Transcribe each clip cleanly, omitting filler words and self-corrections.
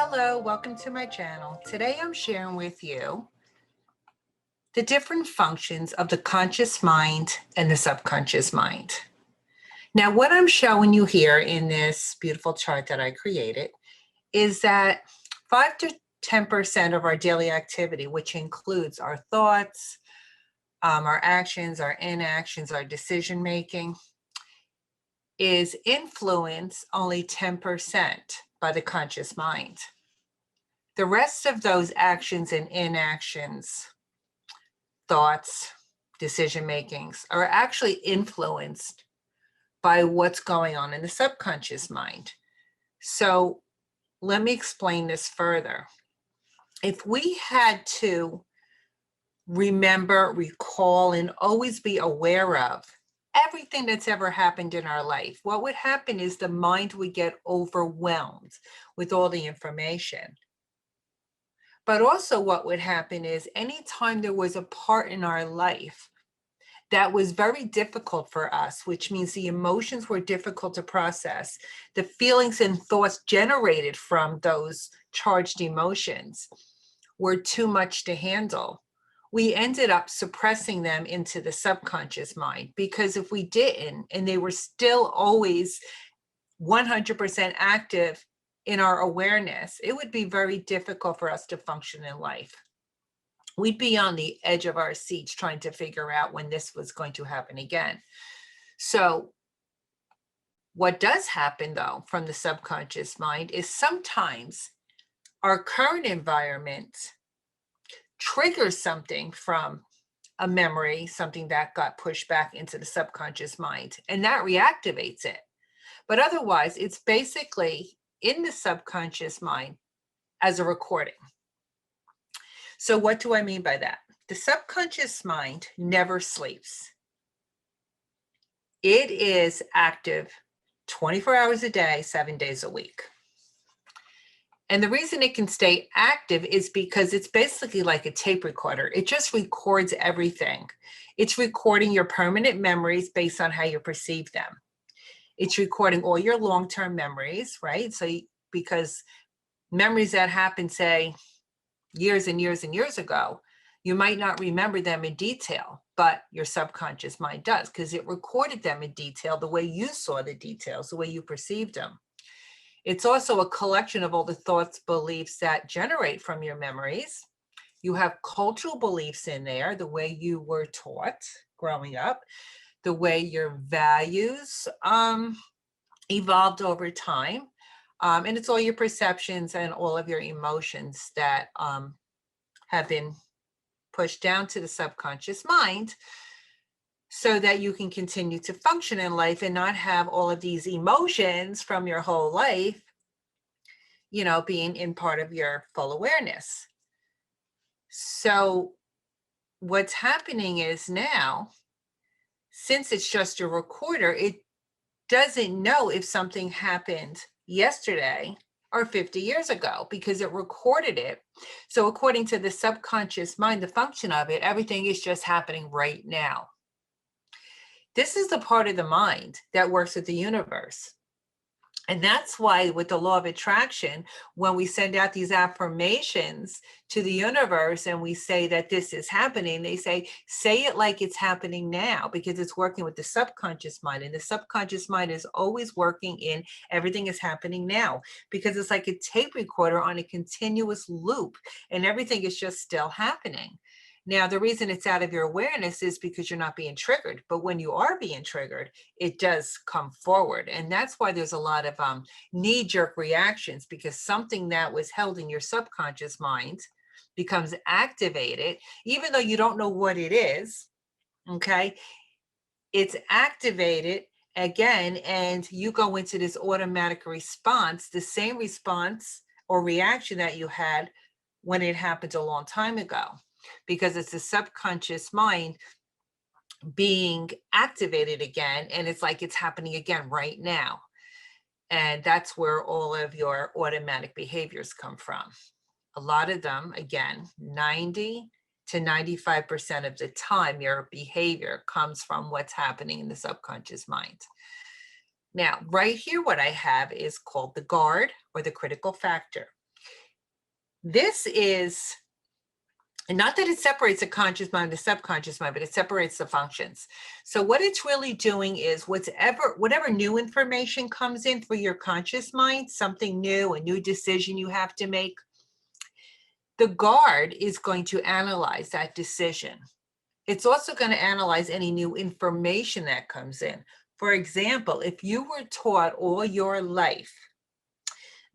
Hello, welcome to my channel. Today I'm sharing with you the different functions of the conscious mind and the subconscious mind. Now, what I'm showing you here in this beautiful chart that I created is that 5 to 10% of our daily activity, which includes our thoughts, our actions, our inactions, our decision making, is influenced only 10% by the conscious mind. The rest of those actions and inactions, thoughts, decision makings are actually influenced by what's going on in the subconscious mind. So let me explain this further. If we had to remember, recall, and always be aware of everything that's ever happened in our life, what would happen is the mind would get overwhelmed with all the information. But also what would happen is anytime there was a part in our life that was very difficult for us, which means the emotions were difficult to process, the feelings and thoughts generated from those charged emotions were too much to handle, we ended up suppressing them into the subconscious mind. Because if we didn't, and they were still always 100% active in our awareness, it would be very difficult for us to function in life. We'd be on the edge of our seats trying to figure out when this was going to happen again. So what does happen though from the subconscious mind is sometimes our current environment triggers something from a memory, something that got pushed back into the subconscious mind, and that reactivates it. But otherwise, it's basically in the subconscious mind as a recording. So what do I mean by that? The subconscious mind never sleeps. It is active 24 hours a day, 7 days a week. And the reason it can stay active is because it's basically like a tape recorder. It just records everything. It's recording your permanent memories based on how you perceive them. It's recording all your long-term memories, right? So because memories that happened, say, years and years and years ago, you might not remember them in detail, but your subconscious mind does, because it recorded them in detail the way you saw the details, the way you perceived them. It's also a collection of all the thoughts, beliefs that generate from your memories. You have cultural beliefs in there, the way you were taught growing up, the way your values evolved over time. And it's all your perceptions and all of your emotions that have been pushed down to the subconscious mind so that you can continue to function in life and not have all of these emotions from your whole life, being in part of your full awareness. So what's happening is now, since it's just a recorder, it doesn't know if something happened yesterday or 50 years ago because it recorded it. So according to the subconscious mind, the function of it, everything is just happening right now. This is the part of the mind that works with the universe. And that's why with the law of attraction, when we send out these affirmations to the universe and we say that this is happening, they say it like it's happening now, because it's working with the subconscious mind. And the subconscious mind is always working in everything is happening now, because it's like a tape recorder on a continuous loop and everything is just still happening. Now, the reason it's out of your awareness is because you're not being triggered. But when you are being triggered, it does come forward. And that's why there's a lot of knee-jerk reactions, because something that was held in your subconscious mind becomes activated, even though you don't know what it is, okay? It's activated again, and you go into this automatic response, the same response or reaction that you had when it happened a long time ago, because it's the subconscious mind being activated again, and it's like it's happening again right now. And that's where all of your automatic behaviors come from. A lot of them, again, 90 to 95% of the time, your behavior comes from what's happening in the subconscious mind. Now, right here, what I have is called the guard or the critical factor. This is, and not that it separates the conscious mind and the subconscious mind, but it separates the functions. So what it's really doing is whatever new information comes in for your conscious mind, something new, a new decision you have to make, the guard is going to analyze that decision. It's also going to analyze any new information that comes in. For example, if you were taught all your life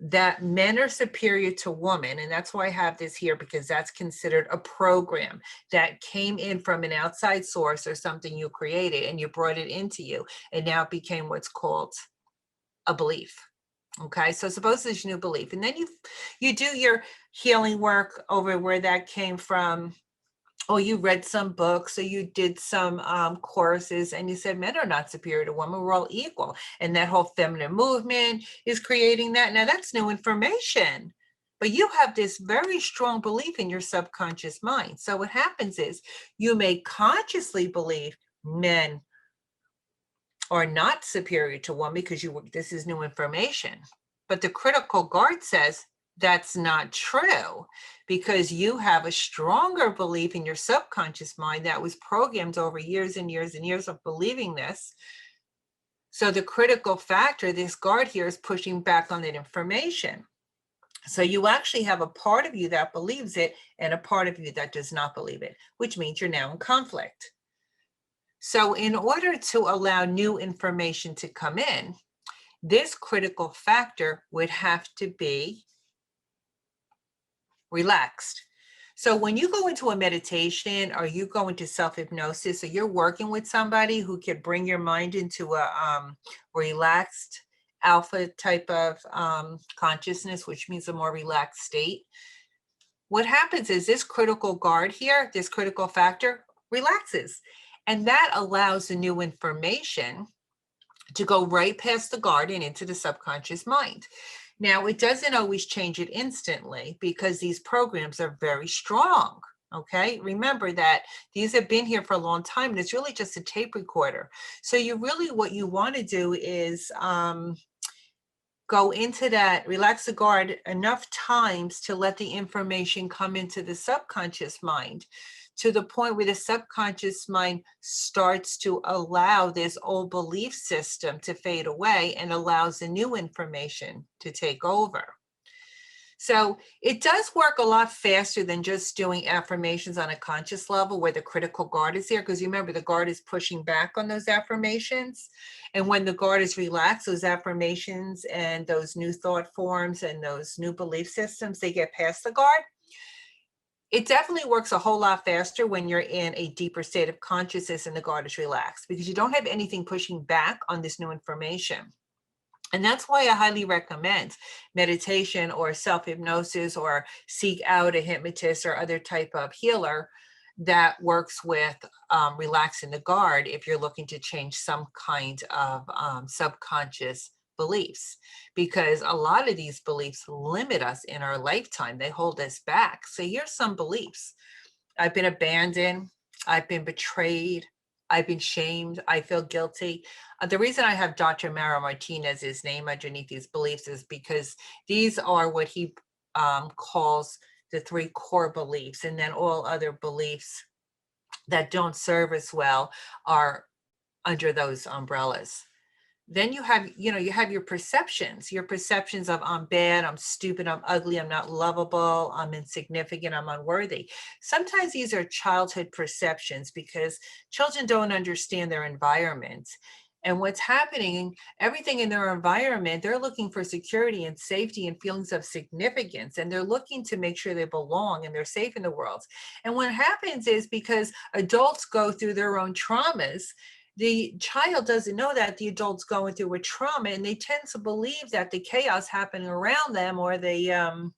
that men are superior to women, and that's why I have this here, because that's considered a program that came in from an outside source or something you created and you brought it into you, and now it became what's called a belief. Okay, so suppose there's a new belief, and then you do your healing work over where that came from, or you read some books, or you did some courses, and you said men are not superior to women, we're all equal. And that whole feminine movement is creating that. Now that's new information, but you have this very strong belief in your subconscious mind. So what happens is you may consciously believe men are not superior to women because this is new information. But the critical guard says that's not true, because you have a stronger belief in your subconscious mind that was programmed over years and years and years of believing this. So the critical factor, this guard here, is pushing back on that information. So you actually have a part of you that believes it and a part of you that does not believe it, which means you're now in conflict. So in order to allow new information to come in, this critical factor would have to be relaxed. So when you go into a meditation, or you go into self-hypnosis, or you're working with somebody who can bring your mind into a relaxed alpha type of consciousness, which means a more relaxed state, what happens is this critical guard here, this critical factor, relaxes. And that allows the new information to go right past the guard and into the subconscious mind. Now, it doesn't always change it instantly, because these programs are very strong. Okay, remember that these have been here for a long time, and it's really just a tape recorder. So what you want to do is go into that, relax the guard enough times to let the information come into the subconscious mind, to the point where the subconscious mind starts to allow this old belief system to fade away and allows the new information to take over. So it does work a lot faster than just doing affirmations on a conscious level where the critical guard is there, because remember, the guard is pushing back on those affirmations. And when the guard is relaxed, those affirmations and those new thought forms and those new belief systems, they get past the guard. It definitely works a whole lot faster when you're in a deeper state of consciousness and the guard is relaxed, because you don't have anything pushing back on this new information. And that's why I highly recommend meditation or self-hypnosis, or seek out a hypnotist or other type of healer that works with relaxing the guard if you're looking to change some kind of subconscious beliefs, because a lot of these beliefs limit us in our lifetime. They hold us back. So here's some beliefs. I've been abandoned. I've been betrayed. I've been shamed. I feel guilty. The reason I have Dr. Mara Martinez's name underneath these beliefs is because these are what he calls the 3 core beliefs. And then all other beliefs that don't serve us well are under those umbrellas. Then you have your perceptions of I'm bad, I'm stupid, I'm ugly, I'm not lovable, I'm insignificant, I'm unworthy. Sometimes these are childhood perceptions, because children don't understand their environment. And what's happening, everything in their environment, they're looking for security and safety and feelings of significance. And they're looking to make sure they belong and they're safe in the world. And what happens is, because adults go through their own traumas, the child doesn't know that the adult's going through a trauma, and they tend to believe that the chaos happening around them, or the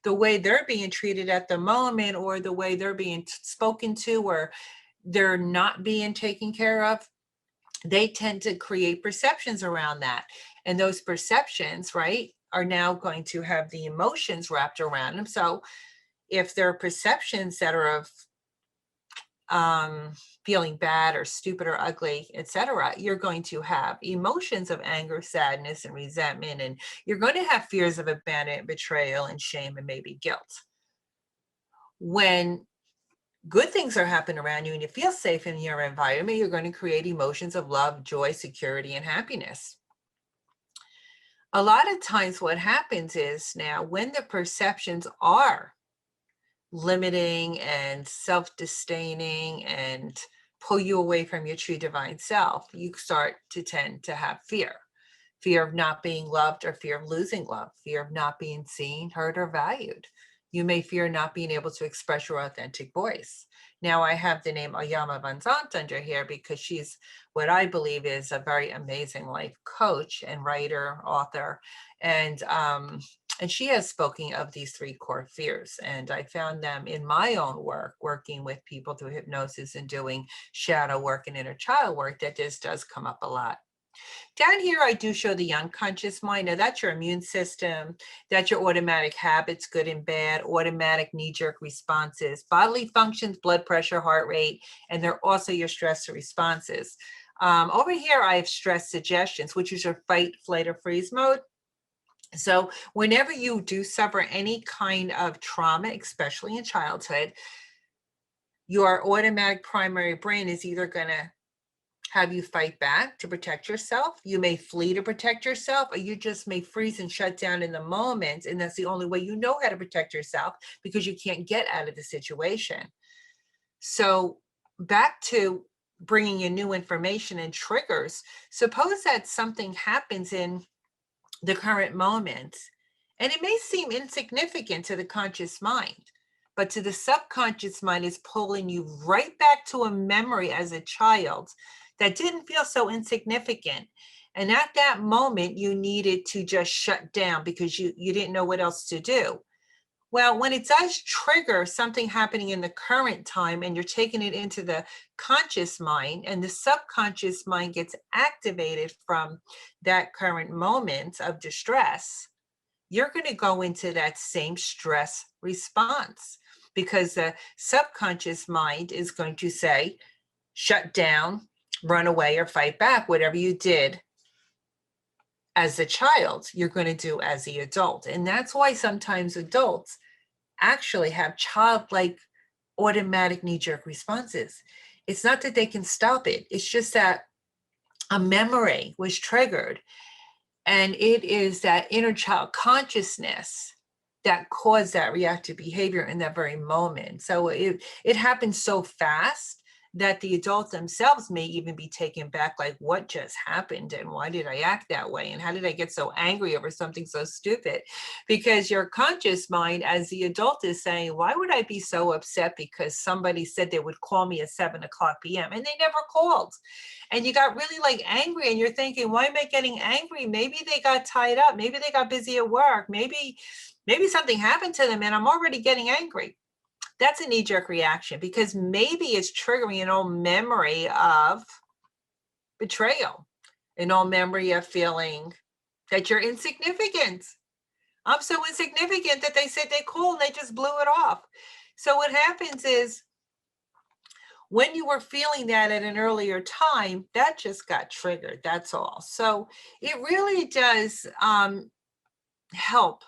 way they're being treated at the moment, or the way they're being spoken to, or they're not being taken care of, they tend to create perceptions around that. And those perceptions, right, are now going to have the emotions wrapped around them. So if there are perceptions that are of feeling bad or stupid or ugly, etc., you're going to have emotions of anger, sadness, and resentment, and you're going to have fears of abandonment, betrayal, and shame, and maybe guilt. When good things are happening around you and you feel safe in your environment, you're going to create emotions of love, joy, security, and happiness. A lot of times what happens is now when the perceptions are limiting and self-disdaining and pull you away from your true divine self, you start to tend to have fear. Fear of not being loved or fear of losing love, fear of not being seen, heard, or valued. You may fear not being able to express your authentic voice. Now I have the name Oyama Van Zant under here because she's what I believe is a very amazing life coach and writer, author, and she has spoken of these three core fears. And I found them in my own work, working with people through hypnosis and doing shadow work and inner child work, that this does come up a lot. Down here, I do show the unconscious mind. Now, that's your immune system. That's your automatic habits, good and bad, automatic knee-jerk responses, bodily functions, blood pressure, heart rate, and they're also your stress responses. Over here, I have stress suggestions, which is your fight, flight, or freeze mode. So whenever you do suffer any kind of trauma, especially in childhood, your automatic primary brain is either going to have you fight back to protect yourself. You may flee to protect yourself, or you just may freeze and shut down in the moment. And that's the only way you know how to protect yourself, because you can't get out of the situation. So back to bringing in new information and triggers. Suppose that something happens in the current moment, and it may seem insignificant to the conscious mind, but to the subconscious mind is pulling you right back to a memory as a child that didn't feel so insignificant. And at that moment, you needed to just shut down because you didn't know what else to do. Well, when it does trigger something happening in the current time and you're taking it into the conscious mind, and the subconscious mind gets activated from that current moment of distress, you're going to go into that same stress response, because the subconscious mind is going to say, shut down, run away, or fight back. Whatever you did as a child, you're going to do as the adult. And that's why sometimes adults actually have childlike automatic knee-jerk responses. It's not that they can stop it. It's just that a memory was triggered. And it is that inner child consciousness that caused that reactive behavior in that very moment. So it happens so fast that the adults themselves may even be taken back, like, what just happened and why did I act that way and how did I get so angry over something so stupid? Because your conscious mind as the adult is saying, why would I be so upset because somebody said they would call me at 7:00 p.m. and they never called? And you got really like angry and you're thinking, why am I getting angry? Maybe they got tied up, maybe they got busy at work, maybe something happened to them and I'm already getting angry. That's a knee-jerk reaction, because maybe it's triggering an old memory of betrayal, an old memory of feeling that you're insignificant. I'm so insignificant that they said they called and they just blew it off. So what happens is, when you were feeling that at an earlier time, that just got triggered, that's all. So it really does help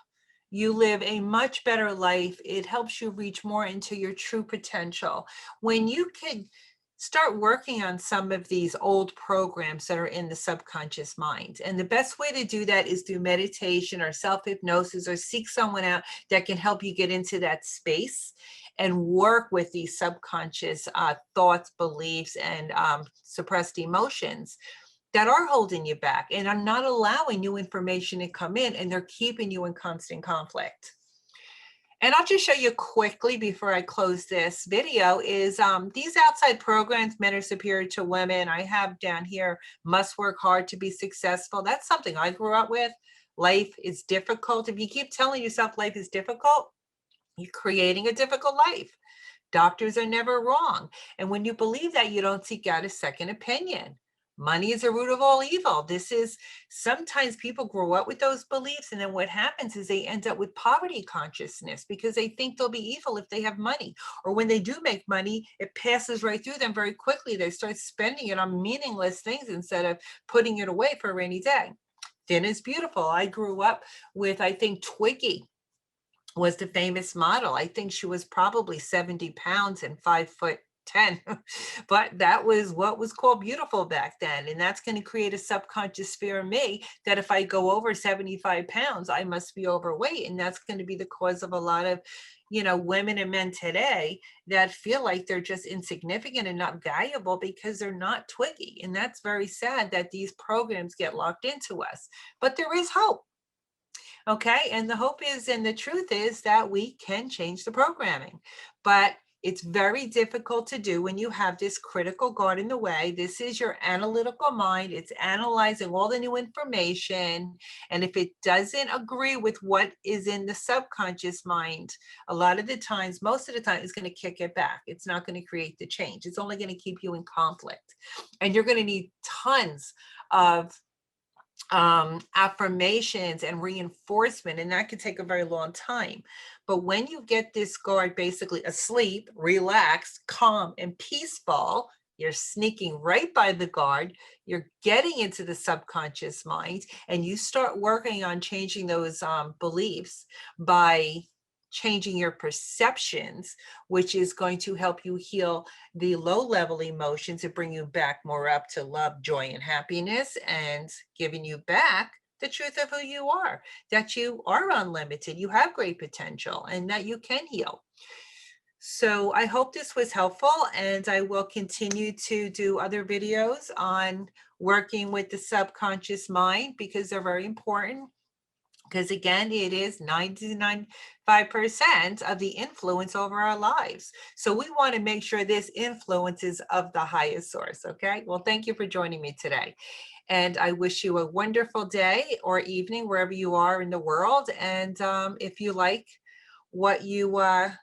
you live a much better life. It helps you reach more into your true potential. When you can start working on some of these old programs that are in the subconscious mind. And the best way to do that is through meditation or self-hypnosis, or seek someone out that can help you get into that space and work with these subconscious thoughts, beliefs, and suppressed emotions that are holding you back and are not allowing new information to come in, and they're keeping you in constant conflict. And I'll just show you quickly before I close this video is these outside programs, Men Are Superior to Women. I have down here, must work hard to be successful. That's something I grew up with. Life is difficult. If you keep telling yourself life is difficult, you're creating a difficult life. Doctors are never wrong. And when you believe that, you don't seek out a second opinion. Money is the root of all evil. This is, sometimes people grow up with those beliefs, and then what happens is they end up with poverty consciousness because they think they'll be evil if they have money. Or when they do make money, it passes right through them very quickly. They start spending it on meaningless things instead of putting it away for a rainy day. Thin is beautiful. I grew up with, I think, Twiggy was the famous model. I think she was probably 70 pounds and 5'10". But that was what was called beautiful back then. And that's going to create a subconscious fear in me that if I go over 75 pounds, I must be overweight. And that's going to be the cause of a lot of, women and men today that feel like they're just insignificant and not valuable because they're not twiggy. And that's very sad that these programs get locked into us. But there is hope. Okay. And the hope is, and the truth is that we can change the programming, but it's very difficult to do when you have this critical guard in the way. This is your analytical mind. It's analyzing all the new information. And if it doesn't agree with what is in the subconscious mind, a lot of the times, most of the time, it's going to kick it back. It's not going to create the change. It's only going to keep you in conflict. And you're going to need tons of affirmations and reinforcement, and that can take a very long time. But when you get this guard basically asleep, relaxed, calm, and peaceful, you're sneaking right by the guard, you're getting into the subconscious mind, and you start working on changing those beliefs by changing your perceptions, which is going to help you heal the low level emotions and bring you back more up to love, joy, and happiness, and giving you back the truth of who you are, that you are unlimited, you have great potential, and that you can heal. So I hope this was helpful, and I will continue to do other videos on working with the subconscious mind because they're very important. Because again, it is 99.5% of the influence over our lives. So we want to make sure this influence is of the highest source. Okay. Well, thank you for joining me today. And I wish you a wonderful day or evening, wherever you are in the world. And if you like what you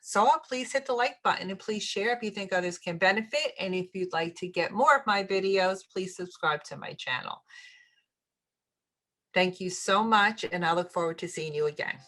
saw, please hit the like button and please share if you think others can benefit. And if you'd like to get more of my videos, please subscribe to my channel. Thank you so much, and I look forward to seeing you again.